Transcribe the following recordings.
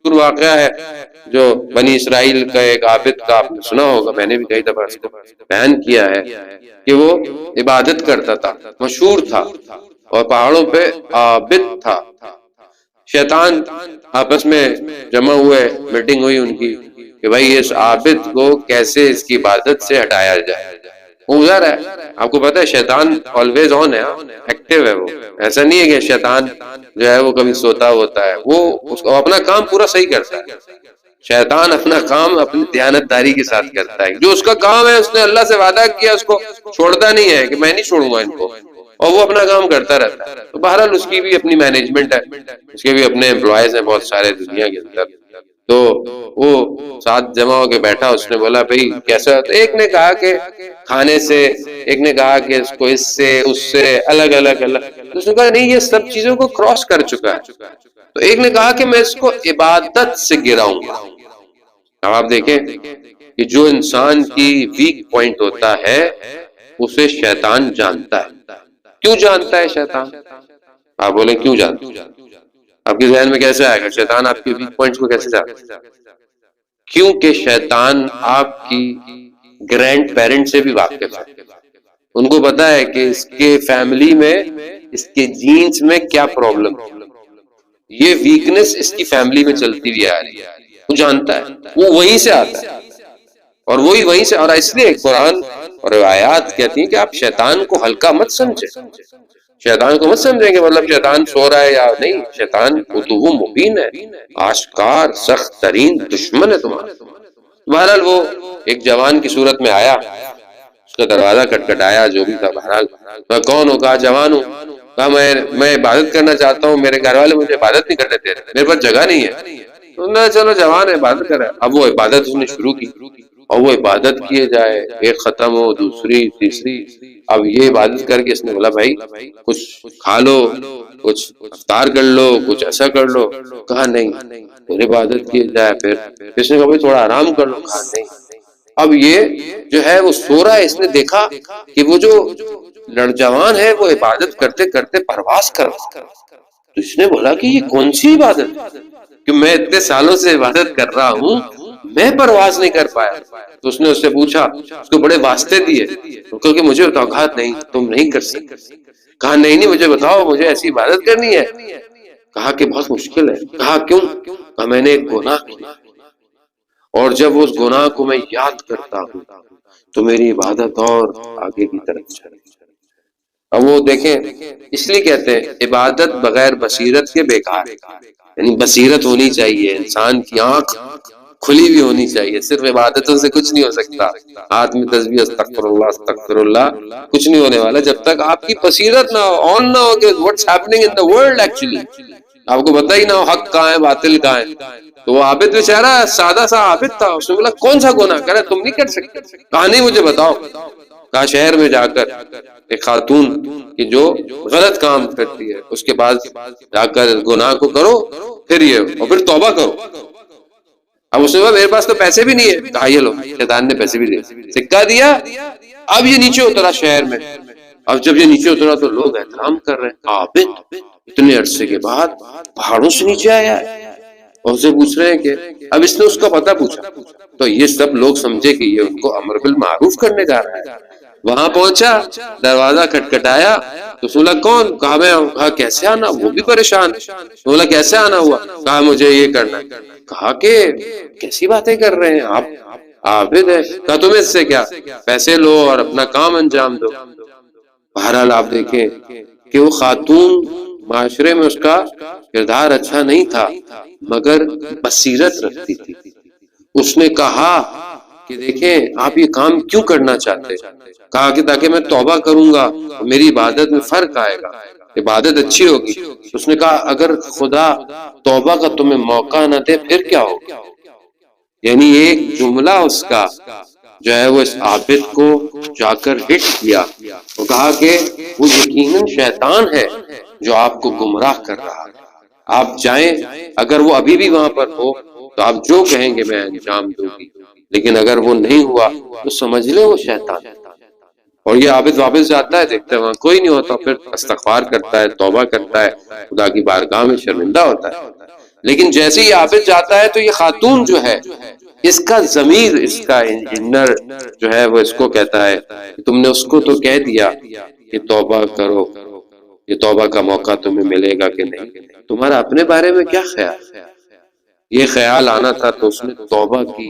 مشہور واقعہ ہے جو بنی اسرائیل کا ایک عابد کا آپ نے سنا ہوگا، میں نے بھی کئی دفعہ اس کو بیان کیا ہے کہ وہ عبادت کرتا تھا، مشہور تھا اور پہاڑوں پہ عابد تھا. شیطان آپس میں جمع ہوئے، میٹنگ ہوئی ان کی کہ بھائی اس عابد کو کیسے اس کی عبادت سے ہٹایا جائے. وہ ظاہر ہے آپ کو پتا ہے شیطان آلویز آن ہے، ایکٹیو ہے. وہ ایسا نہیں ہے کہ شیطان جو ہے وہ کبھی سوتا ہوتا ہے، وہ اپنا کام پورا صحیح کرتا ہے. شیطان اپنا کام اپنی دیانتداری کے ساتھ کرتا ہے. جو اس کا کام ہے اس نے اللہ سے وعدہ کیا، اس کو چھوڑتا نہیں ہے کہ میں نہیں چھوڑوں گا ان کو، اور وہ اپنا کام کرتا رہتا ہے. تو بہرحال اس کی بھی اپنی مینجمنٹ ہے، اس کے بھی اپنے امپلائیز ہیں بہت سارے دنیا کے اندر. تو وہ ساتھ جمع ہو کے بیٹھا، اس نے بولا بھائی کیسا؟ تو ایک نے کہا کہ کھانے سے، ایک نے کہا کہ اس کو اس سے اس سے الگ الگ. تو اس نے کہا نہیں، یہ سب چیزوں کو کراس کر چکا ہے. تو ایک نے کہا کہ میں اس کو عبادت سے گراؤں گا. اب آپ دیکھیں کہ جو انسان کی ویک پوائنٹ ہوتا ہے اسے شیطان جانتا ہے. کیوں جانتا ہے شیطان؟ آپ بولیں کیوں جانتا ہے؟ آپ کے ذہن میں کیسے آئے گا شیطان آپ کے ویک پوائنٹس کو کیسے جانتا ہے؟ کیونکہ شیطان آپ کی گرینڈ پیرنٹ سے بھی واقف ہے. ان کو پتا ہے کہ اس کے فیملی میں، اس کے جینز میں کیا پرابلم، یہ ویکنس اس کی فیملی میں چلتی ہوئی آ رہی ہے. وہ جانتا ہے، وہ وہیں سے آتا ہے اور وہی وہیں سے. اور اس لیے قرآن اور آیات کہتی ہیں کہ آپ شیطان کو ہلکا مت سمجھیں. شیطان کو مت سمجھیں کہ مطلب شیطان سو رہا ہے یا نہیں. شیطان عدو مبین ہے، آشکار سخت ترین دشمن ہے تمہارا. بہرحال وہ ایک جوان کی صورت میں آیا، اس کا دروازہ کٹکھٹایا، جو بھی تھا. بہرحال میں کون ہوں؟ کہا جوان ہوں. کہا میں عبادت کرنا چاہتا ہوں، میرے گھر والے مجھے عبادت نہیں کرنے دے رہے، میرے پاس جگہ نہیں ہے. تو میں چلو جوان ہے عبادت کرے. اب وہ عبادت اس نے شروع کی اور وہ عبادت کیے جائے، ایک ختم ہو، دوسری، تیسری. اب یہ عبادت کر کے اس نے بولا بھائی کچھ کھا لو، کچھ افطار کر لو، کچھ ایسا کر لو. کہا نہیں، پھر عبادت کیے جائے. پھر اس نے کہا بھائی تھوڑا آرام کر لو. کہا نہیں. اب یہ جو ہے وہ سو رہا ہے. اس نے دیکھا کہ وہ جو نوجوان ہے وہ عبادت کرتے کرتے پرواز کر رہا. تو اس نے بولا کہ یہ کون سی عبادت کہ میں اتنے سالوں سے عبادت کر رہا ہوں، میں پرواز نہیں کر پایا. تو اس نے اس سے پوچھا، اس کو بڑے واسطے دیے. کیونکہ مجھے بتاؤ. کہا نہیں تم نہیں کر سکتے. کہا نہیں مجھے بتاؤ، مجھے ایسی عبادت کرنی ہے. کہا کہ بہت مشکل ہے. کہا کیوں؟ کہا میں نے ایک گناہ کیا اور جب اس گناہ کو میں یاد کرتا ہوں تو میری عبادت اور آگے کی طرف چلی. اب وہ دیکھیں، اس لیے کہتے ہیں عبادت بغیر بصیرت کے بیکار. یعنی بصیرت ہونی چاہیے، انسان کی آنکھ کھلی بھی ہونی چاہیے. صرف عبادتوں سے کچھ نہیں ہو سکتا. ہاتھ میں تسبیح استغفر اللہ استغفر اللہ، کچھ نہیں ہونے والا جب تک آپ کی بصیرت نہ ہو، آن نہ ہو کہ what's happening in the world. Actually آپ کو پتہ ہی نہ ہو حق کہاں ہے باطل کہاں ہے. تو وہ عابد بیچارہ سادہ سا عابد تھا. اس نے بولا کون سا گناہ کرا تم نہیں کر سکتے؟ کہا نہیں مجھے بتاؤ. کہا شہر میں جا کر ایک خاتون کی جو غلط کام کرتی ہے اس کے پاس جا کر گناہ کو کرو، پھر یہ اور پھر توبہ کرو. اب اس نے کہا میرے پاس تو پیسے بھی نہیں ہے. کہا یہ لو. شیطان نے پیسے بھی دیے، سکہ دیا. اب یہ نیچے اترا شہر میں. اب جب یہ نیچے اترا تو لوگ احترام کر رہے ہیں. عابد اتنے عرصے کے بعد پہاڑوں سے نیچے آیا ہے اور اسے پوچھ رہے ہیں کہ اب اس نے اس کا پتہ پوچھا تو یہ سب لوگ سمجھے کہ یہ ان کو امر بالمعروف کرنے جا رہا ہے. وہاں پہنچا، دروازہ کھٹکھٹایا تو سولا کون؟ کہا میں ہوں. کہا کیسے آنا؟ وہ بھی پریشان. بولا کیسے آنا ہوا؟ کہا مجھے یہ کرنا. کہا کہ کیسی باتیں کر رہے ہیں آپ عابد ہے. کہا تمہیں اس سے کیا، پیسے لو اور اپنا کام انجام دو. بہرحال آپ دیکھیں کہ وہ خاتون معاشرے میں اس کا کردار اچھا نہیں تھا مگر بصیرت رکھتی تھی. اس نے کہا کہ دیکھیں آپ یہ کام کیوں کرنا چاہتے؟ کہا کہ تاکہ میں توبہ کروں گا میری عبادت میں فرق آئے گا، عبادت اچھی ہوگی. اس نے کہا اگر خدا توبہ کا تمہیں موقع نہ دے پھر کیا ہوگا؟ یعنی ایک جملہ اس کا جو ہے وہ اس عابد کو جا کر ہٹ کیا. وہ کہا کہ وہ یقیناً شیطان ہے جو آپ کو گمراہ کر رہا ہے. آپ جائیں، اگر وہ ابھی بھی وہاں پر ہو تو آپ جو کہیں گے میں انجام دوں گی، لیکن اگر وہ نہیں ہوا تو سمجھ لیں وہ شیطان. اور یہ عابد واپس جاتا ہے، دیکھتا ہے وہاں کوئی نہیں ہوتا، پھر استغفار کرتا ہے، توبہ کرتا ہے، خدا کی بارگاہ میں شرمندہ ہوتا ہے. لیکن جیسے ہی عابد جاتا ہے تو یہ خاتون جو ہے اس کا ضمیر، اس کا انر جو ہے وہ اس کو کہتا ہے کہ تم نے اس کو تو کہہ دیا کہ توبہ کرو، یہ توبہ کا موقع تمہیں ملے گا کہ نہیں، تمہارا اپنے بارے میں کیا خیال؟ یہ خیال آنا تھا تو اس نے توبہ کی،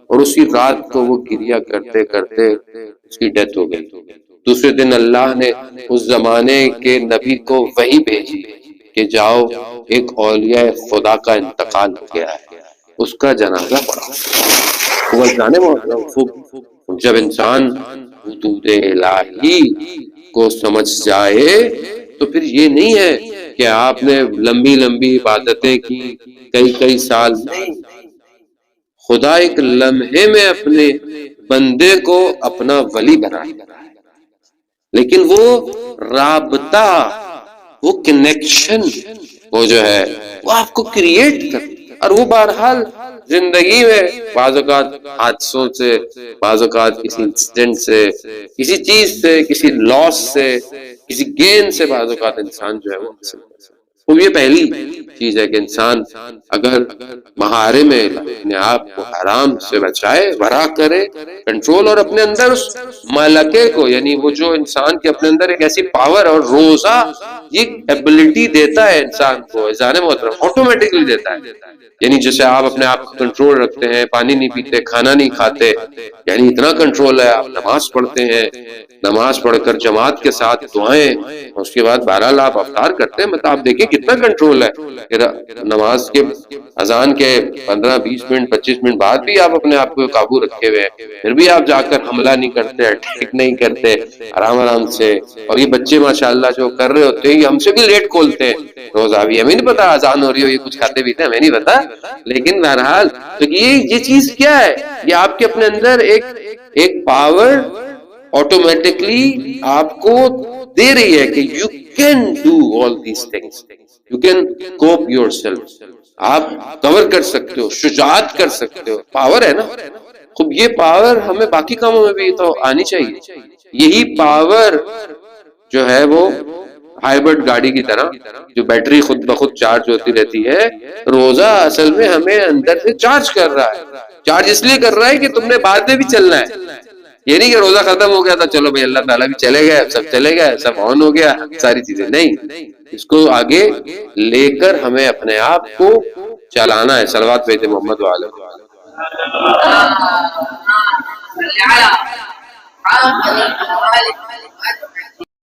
اور اسی رات کو وہ گریا کرتے کرتے اس کی ڈیتھ ہو گئی۔ دوسرے دن اللہ نے اس زمانے کے نبی کو وحی بھیجی کہ جاؤ ایک اولیاء خدا کا انتقال ہو گیا ہے، اس کا جنازہ پڑھو۔ وہ جانے جب انسان حدود الہی کو سمجھ جائے تو پھر یہ نہیں ہے کہ آپ نے لمبی لمبی عبادتیں کی کئی کئی سال، نہیں، خدا ایک لمحے میں اپنے بندے کو اپنا ولی بنا، لیکن وہ رابطہ، وہ کنیکشن، وہ جو ہے وہ آپ کو کریٹ کر، اور وہ بہرحال زندگی میں بعض اوقات حادثوں سے، بعض اوقات کسی انسیڈنٹ سے، کسی چیز سے، کسی لاس سے، کسی گین سے بعض اوقات انسان جو ہے وہ حاصل کر سکتا ہے۔ وہ یہ پہلی چیز ہے کہ انسان اگر محارم میں اپنے آپ کو حرام سے بچائے، ورا کرے، کنٹرول، اور اپنے اندر اس ملکے کو، یعنی وہ جو انسان کے اپنے اندر ایک ایسی پاور، اور روزہ یہ ایبلٹی دیتا ہے انسان کو، اذان محترم آٹومیٹکلی دیتا ہے، یعنی جیسے آپ اپنے آپ کو کنٹرول رکھتے ہیں، پانی نہیں پیتے، کھانا نہیں کھاتے، یعنی اتنا کنٹرول ہے، آپ نماز پڑھتے ہیں، نماز پڑھ کر جماعت کے ساتھ دعائیں، اس کے بعد بہرحال آپ افطار کرتے ہیں، مطلب آپ دیکھیں کتنا کنٹرول ہے کہ نماز کے اذان کے 15-20 منٹ 25 منٹ بعد بھی آپ اپنے آپ کو قابو رکھے ہوئے ہیں، پھر بھی آپ جا کر حملہ نہیں کرتے، اٹیک نہیں کرتے، آرام آرام سے۔ اور یہ بچے ماشاءاللہ جو کر رہے ہوتے ہیں، یہ ہم سے بھی لیٹ کھولتے ہیں روزہ بھی، ہمیں نہیں پتا اذان ہو رہی ہو، یہ کچھ کھاتے پیتے ہمیں نہیں پتا، لیکن بہرحال تو یہ چیز کیا ہے، یہ آپ کے اپنے اندر ایک پاور آٹومیٹکلی آپ کو دے رہی ہے کہ you can do all these things, you can cope your self, آپ کور کر سکتے ہو، شجاعت کر سکتے ہو، پاور ہے نا۔ خوب یہ پاور ہمیں باقی کاموں میں بھی تو آنی چاہیے۔ یہی پاور جو ہے وہ ہائیبرڈ گاڑی کی طرح جو بیٹری خود بخود چارج ہوتی رہتی ہے، روزہ اصل میں ہمیں اندر سے چارج کر رہا ہے۔ چارج اس لیے کر رہا ہے کہ تم نے بعد میں بھی چلنا ہے، یہ نہیں کہ روزہ ختم ہو گیا تو چلو بھائی اللہ تعالیٰ بھی چلے گئے، سب چلے گئے، سب آن ہو گیا، ساری چیزیں نہیں، اس کو آگے لے کر ہمیں اپنے آپ کو چلانا ہے۔ صلوات بھیجتے محمد وعلیہ